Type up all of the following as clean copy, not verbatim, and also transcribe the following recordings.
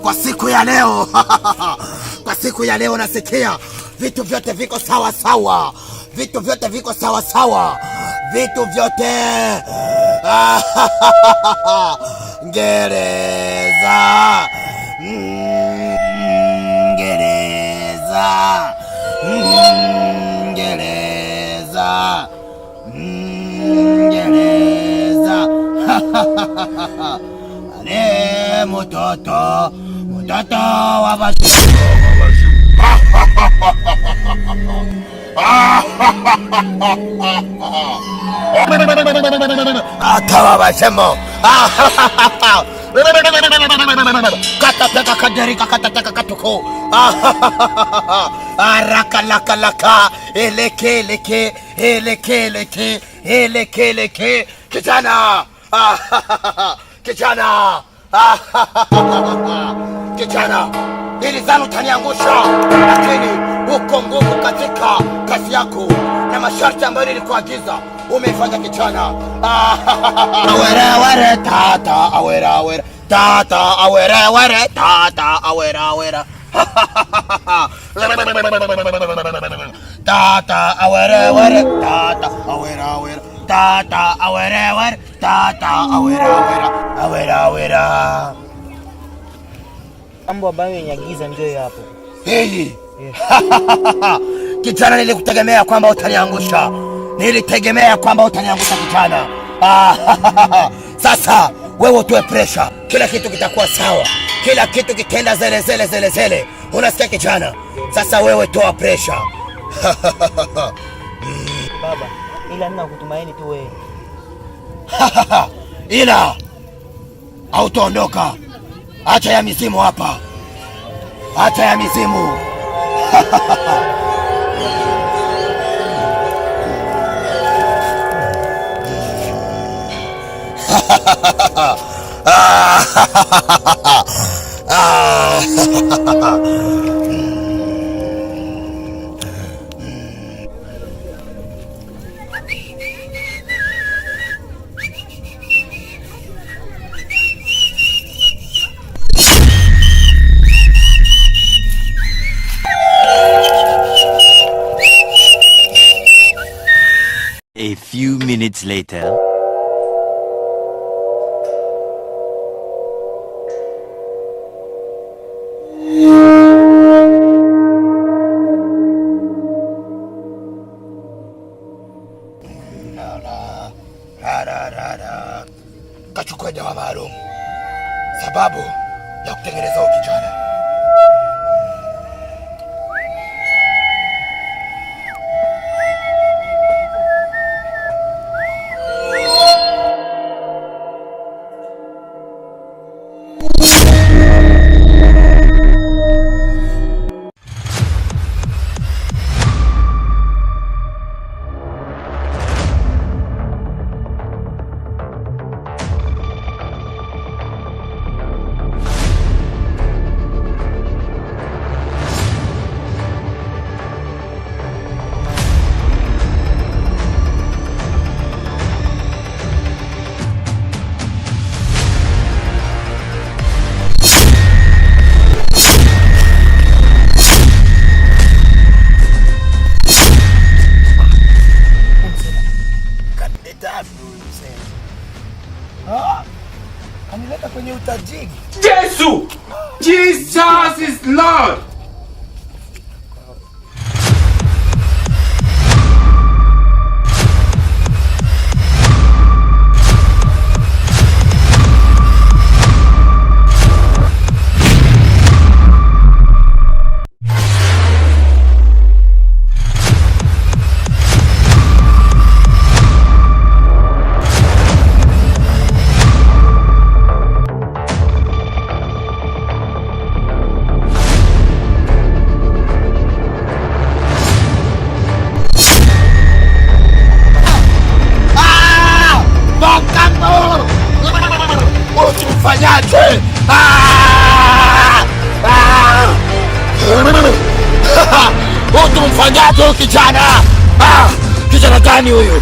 Kwa siku ya leo kwa siku ya leo nasikia vitu vyote viko sawa sawa, vitu vyote viko sawa sawa, vitu vyote Ngereza, Ngereza, Ngereza, Ngereza. Ale mtoto wa bashimu. Atawa bashimu. Katateka kaderika katateka katuko. Araka laka laka. Eleke leke. Eleke leke. Eleke leke. Kijana. Kijana. Kijana. Nilizani utaniangusha, lakini uko nguvu katika kazi yako na masharti ambayo nilikuagiza umefanya kijana. Awera awera tata, awera awera tata, awera awera tata, awera awera tata, awera awera tata, awera awera tata, awera awera tata, awera awera awera awera. Mambo ambayo yanyagiza ndio hapo. Hey. Kijana, nilikutegemea kwamba utaniangusha. Nilitegemea kwamba utaniangusha kijana. Sasa wewe utoe pressure. Kila kitu kitakuwa sawa. Kila kitu kitenda zele. Unasikia kijana? Sasa wewe toa pressure. Baba, ila nina kutumaini tu wewe. Ila hautaondoka. Acha ya mizimu hapa. Acha ya mizimu. A few minutes later. Kachukua dawa maalum sababu ya kutengeneza ukijana. Anileta kwenye utajiri. Yesu! Jesus is Lord! Usimfanyaje? Utumfanyaje kijana? Kijana msichana gani huyu?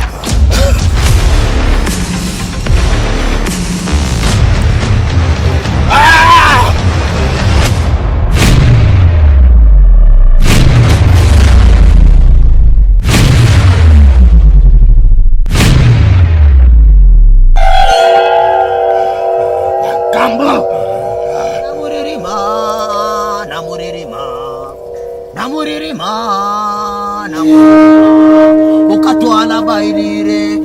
Ukatwala bailire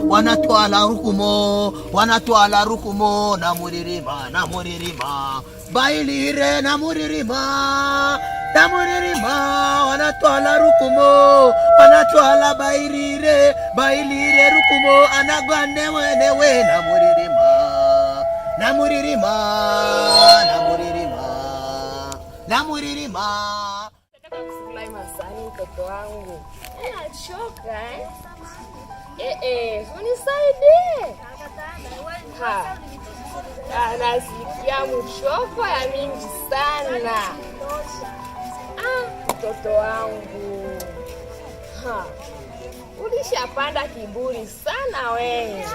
wanatwala rukumo na muririma bailire na muririma wanatwala rukumo wanatwala bailire rukumo anagwane wenewe na muririma Kusikulai masani mtoto wangu. Unachoka unisaidie. Nasikia mchoko ya mingi sana. Mtoto wangu. Ulishapanda kiburi sana wewe.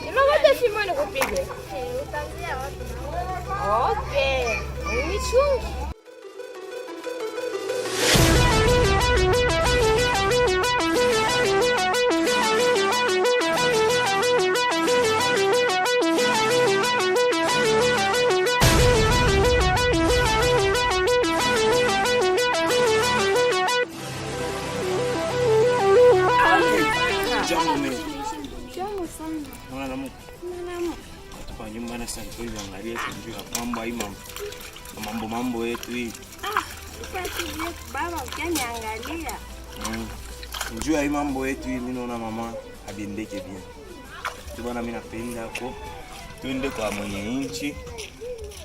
Nilogote fimo nikupige. Utambia watu. Okay. Unichungi. Mambo yetu hii. Baba ukaniangalia. Njua hii mambo yetu hii mimi naona mama abendeke bien. Bwana mimi napenda hapo. Tuende kwa mwenye nchi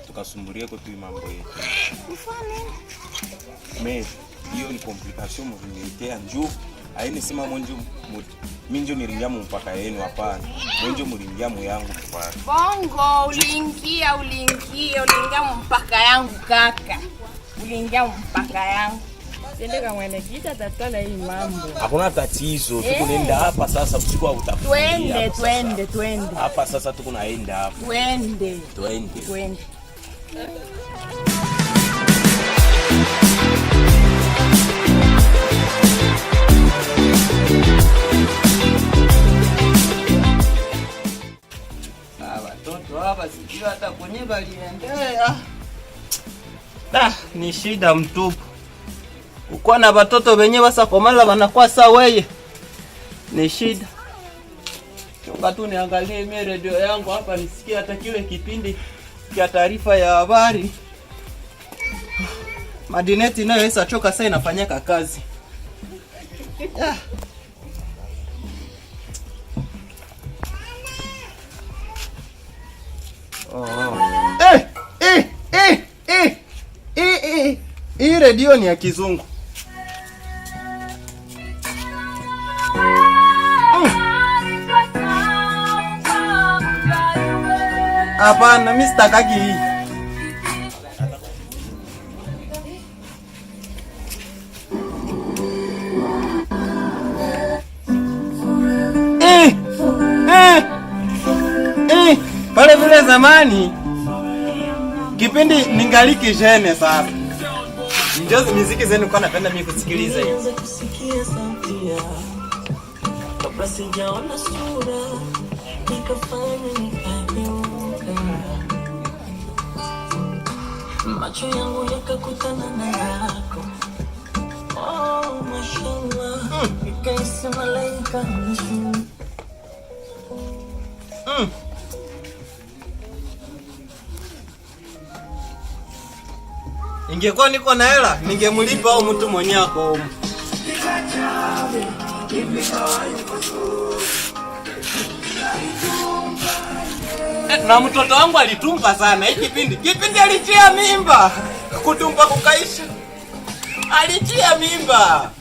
tukasumburia kwa tu mambo yetu. Mais hiyo ni complication mwenye njoo. Haini sema mwenjo minjo niringiamu mpaka yenu hapana. Mwenjo muringiamu yangu mpaka. Bongo uliingia mpaka yangu kaka. Uliingia mpaka yangu. Tende kama mwenyekiti atatana hii mambo. Hakuna tatizo. Tuko nenda hapa sasa usiku au utafutia. Twende. Hapa sasa tuko naenda hapa. Twende. Watoto hapa sijui hata kwenye baliendea. Ni shida mtupu. Uko na watoto wenyewe wasa komala wanakuwa sawa wewe. Ni shida. Chunga tu niangalie mimi radio yangu hapa nisikie hata kile kipindi cha taarifa ya habari. Madineti nayo isa choka sasa inafanyaka kazi. Hii radio ni ya kizungu. Hapana, mimi sitakaki hii. Pale vile zamani kipindi ningaliki jene sasa. Ndio muziki zenu kwa napenda mimi kusikiliza hizo. Kabla sijaona sura nikafanya nikageuka. Macho yangu yakakutana na yako. Oh mashallah. Ikaisi malaika. Ingekuwa niko na hela, ningemlipa au mtu mwenye ako. Na mtoto wangu alitumpa sana hiki kipindi alitia mimba. Kutumpa kukaisha. Alitia mimba.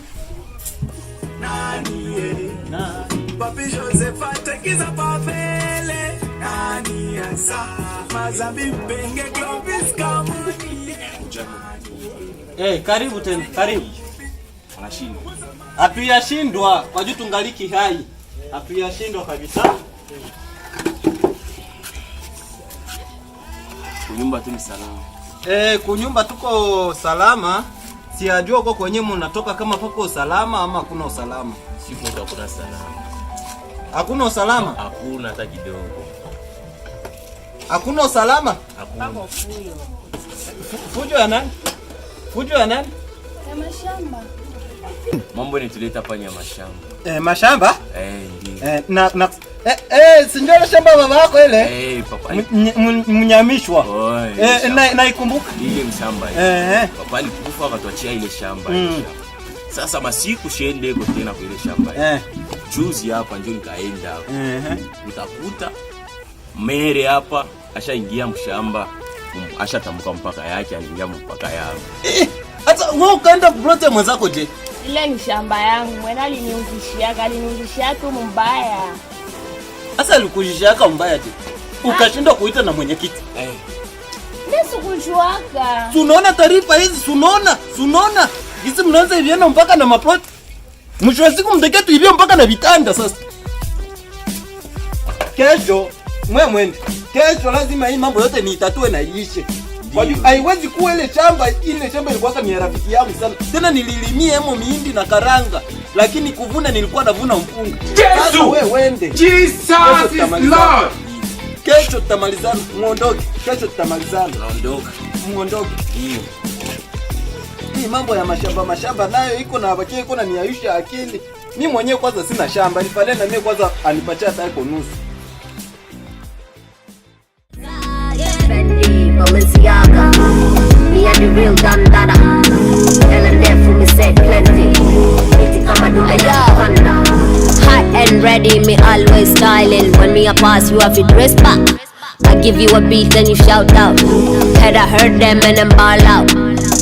Papi Joseph atakiza pavele. Nani asa mazabi penge Clovis kamuni. Karibu tena, karibu. Anashindwa. Hatuyashindwa kwa juu tungaliki hai. Hatuyashindwa kabisa. Kunyumba tu ni salama. Kunyumba tuko salama. Sijajua huko kwenye mnatoka kama pako usalama ama hakuna usalama. Siku hakuna salama. Hakuna usalama? Hakuna hata kidogo. Hakuna usalama? Hakuna. Fujo ya nani? Fujo ya nani? Ya mashamba. Mambo yanatuleta hapa ni ya mashamba. Mashamba? Ndio. Sinjoro shamba baba yako ile? Papa. Mnyamishwa. Naikumbuka. Ile mshamba ile. Papa alikufa akatuachia ile shamba. Sasa masiku shende iko tena kwa ile shamba. Juzi hapa ndio nikaenda hapo. Nikakuta mere hapa ashaingia mshamba. Ashatambuka mpaka yake, aliingia mpaka yangu. Hata wewe ukaenda kublote mwenzako je? Ile ni shamba yangu. Mwana aliniuzishia tu mbaya. Sasa alikujishia mbaya je? Ukashindwa kuita na mwenyekiti. Nesi kujuaka. Tunaona taarifa hizi, tunaona. Hizi mnaanza hiviana mpaka na maplot. Mwisho wa siku mdeketu hivyo mpaka na vitanda sasa. Kesho mwende. Kesho lazima hii mambo yote niitatue na iishe. Kwa hiyo haiwezi kuwa ile shamba ilikuwa ni rafiki yangu sana. Tena nililimia hemo mihindi na karanga, lakini kuvuna nilikuwa navuna mpunga. Yesu! Wewe wende. Jesus is Lord. Kesho tutamalizana, muondoke. Kesho tutamalizana. Tunaondoka. Muondoke. Hii mambo ya mashamba nayo iko na bakie iko na niayusha akili. Mimi mwenyewe kwanza sina shamba, nifale na mimi kwanza anipatia hata iko nusu. Balenciaga, me and the real Dandada. Ellen there for me said plenty. Hot and ready, me always styling. When me a pass, you have to dress back. I give you a beat, then you shout out. Had I heard them and them ball out.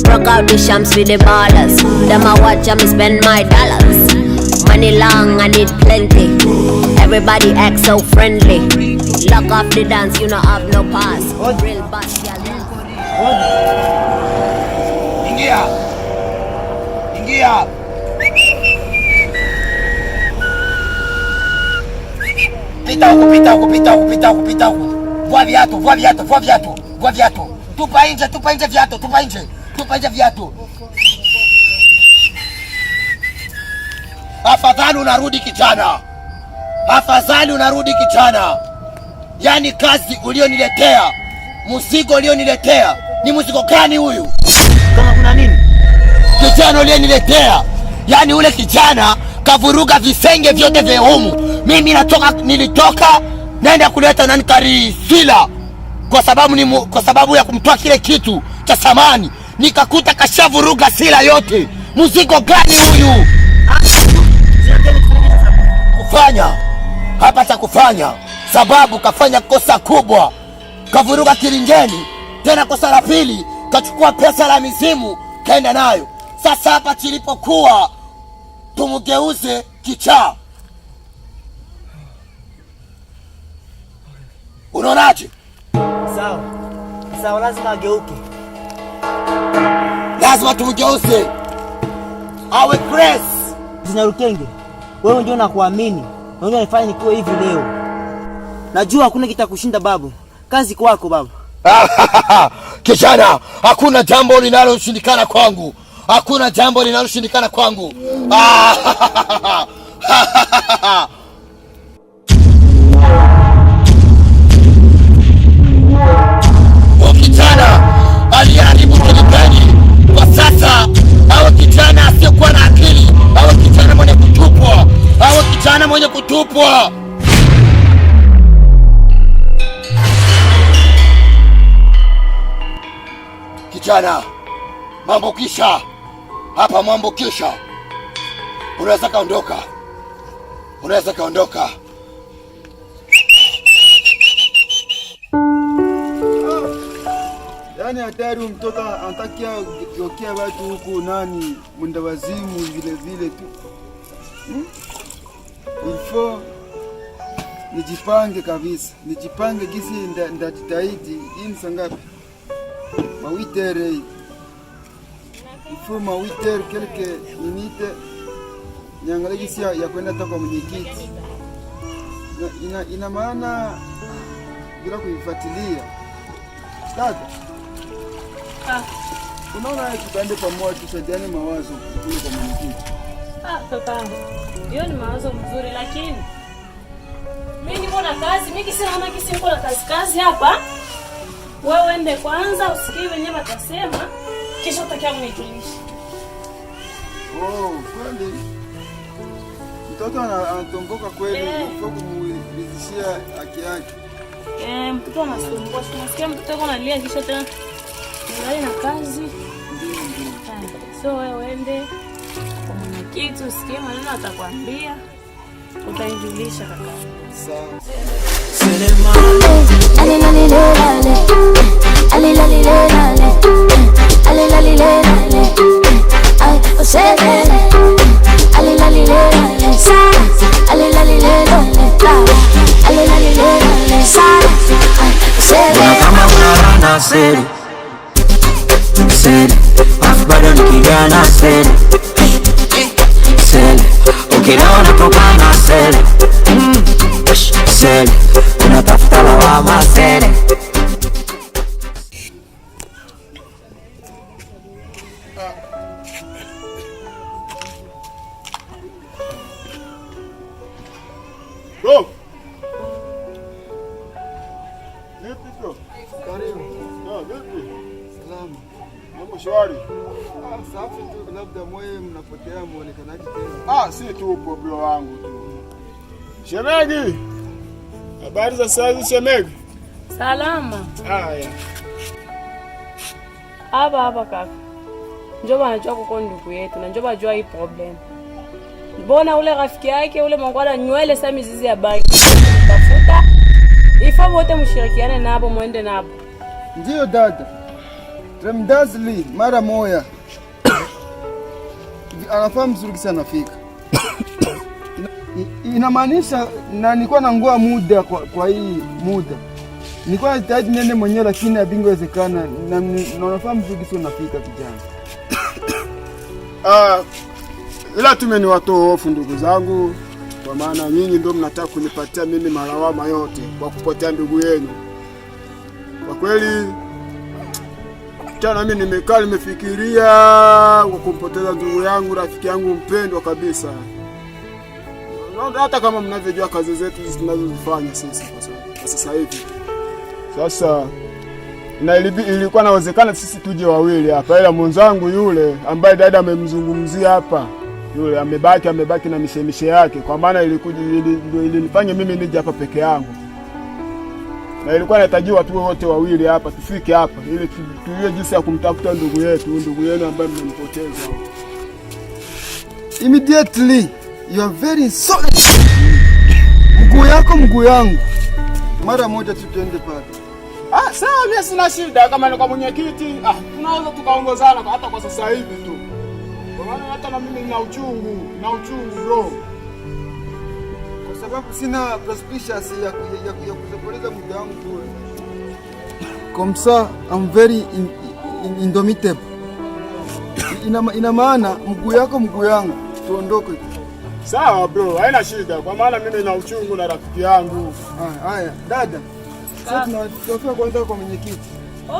Rock out the shams with the ballers. Them I watch and me spend my dollars. Money long, I need plenty. Everybody act so friendly. Lock off the dance, you know have no pass. Real boss, y'all. Ingia. Pita huku. Vua viatu. Tupa nje viatu. Afadhali unarudi kijana. Yaani kazi ulioniletea, mzigo ulioniletea, ni mzigo gani huyu? Kama kuna nini? Kijana ulioniletea, yaani ule kijana kavuruga visenge vyote vya humu. Mimi nilitoka naenda kuleta nani Karisila kwa sababu ya kumtoa kile kitu cha samani. Nikakuta kashavuruga sila yote. Mzigo gani huyu? Kufanya sababu kafanya kosa kubwa, kavuruga kilingeni. Tena kosa la pili, kachukua pesa la mizimu kaenda nayo. Sasa hapa chilipokuwa tumugeuze kichaa. Unaonaje? Sawa, lazima ageuke. Lazima tumugeuze awe Grace. Zinarukenge, wewe ndio unakuamini. Wewe unafanya nikuwe hivi leo. Najua hakuna kitakushinda babu. Kazi kwako babu. Kijana, hakuna jambo linaloshindikana kwangu. Kijana aliharibu kilingeni. Kwa sasa awe kijana asiyekuwa na akili, awe kijana mwenye kutupwa. Kijana, mambo kisha. Unaweza kaondoka. Yaani hatari mtoto anatakia kutokia watu huku nani mwenda wazimu vile tu. Ilfo nijipange kabisa. Gisi ndajitahidi. Hii ni sangapi? Mawitere. ifuma witer quelque minute niangalie jinsi ya kwenda hata kwa mwenyekiti. Ina maana bila kuifuatilia. Dada. Unaona tupande pamoja tusaidiane mawazo kule kwa mwenyekiti. Kaka. Hiyo ni mawazo mzuri lakini mimi niko na kazi, mimi niko na kazi hapa. Wewe ende kwanza usikie wenyewe watasema kisha utakia kunijulisha. Kweli. Mtoto anatomboka kweli, kwa kumulizishia haki yake. Mtoto anasumbuka, tunasikia mtoto analia kisha tena ndio na kazi. So wewe ende kwa mwenyekiti usikie maneno atakwambia. Utainjulisha kaka. Sawa. Kama unarana seri bado ni kijana seri ukilewa natokana seri unatafuta lawama seri. Shwari. Safi tu, labda mwe mnapotea muonekanaje tena? Si tupo bro wangu tu. Shemegi. Habari za sasa shemegi? Salama. Haya. Hapa kaka. Njoo anajua kuko ndugu yetu na njoo ajua hii problem. Mbona ule rafiki yake ule mongwala nywele sa mizizi ya baki. Tafuta. Ifo wote mshirikiane nabo muende nabo. Ndio dada. Remdazli mara moya. Anafahamu mzuri sana fika. Inamaanisha na nilikuwa nangoa muda kwa hii muda. Nilikuwa nahitaji nene mwenyewe lakini habingewezekana na unafahamu mzuri sana fika kijana. Ila tumeni watoa hofu ndugu zangu kwa maana nyinyi ndio mnataka kunipatia mimi malawama yote kwa kupotea ndugu yenu. Kwa kweli mimi nimekaa nimefikiria kwa kumpoteza ndugu yangu, rafiki yangu mpendwa kabisa. Hata kama mnavyojua kazi zetu tunazozifanya sisi kwa sasa hivi. Sasa ilikuwa inawezekana sisi tuje wawili hapa, ila mwenzangu yule ambaye dada amemzungumzia hapa, yule amebaki na mishemishe yake, kwa maana ilinifanya mimi nije hapa peke yangu. Na ilikuwa inahitajiwa tu wote wawili hapa tufike hapa ili tujue jinsi ya kumtafuta ndugu yenu ambaye mmempoteza. Immediately you are very insolent. Mguu yangu. Mara moja tuende pale. Sawa mimi sina shida kama ni kwa mwenyekiti. Tunaweza tukaongozana hata kwa sasa hivi tu. Kwa maana hata na mimi nina uchungu bro. Kwa sababu sina suspicious ya kupoteza mguu wangu tu. Comme ça, I'm very indomitable. Ina maana mguu yangu tuondoke. Sawa bro, haina shida kwa maana mimi nina uchungu na rafiki yangu. Haya, dada. Sasa tunataka kwenda kwa mwenyekiti.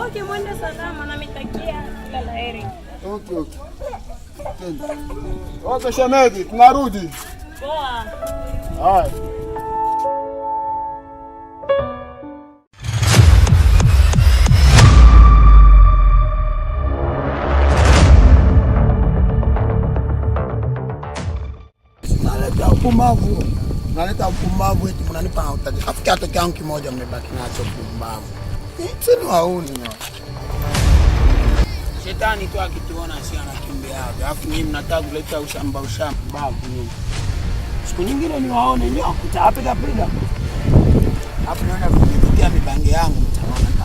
Okay, mwende salama na mitakia kila laheri. Okay. Okay, shemegi, tunarudi. Poa. Haya. Naleta upumbavu eti mnanipa hautaji. Afikia toki yangu kimoja mmebaki nacho upumbavu. Sio hauni. Shetani tu akituona si anakimbia hapo. Alafu nyinyi mnataka kuleta ushamba nyinyi. Siku nyingine niwaone nyoka kutapiga. Hapo naona kupitia mibange yangu mtamana.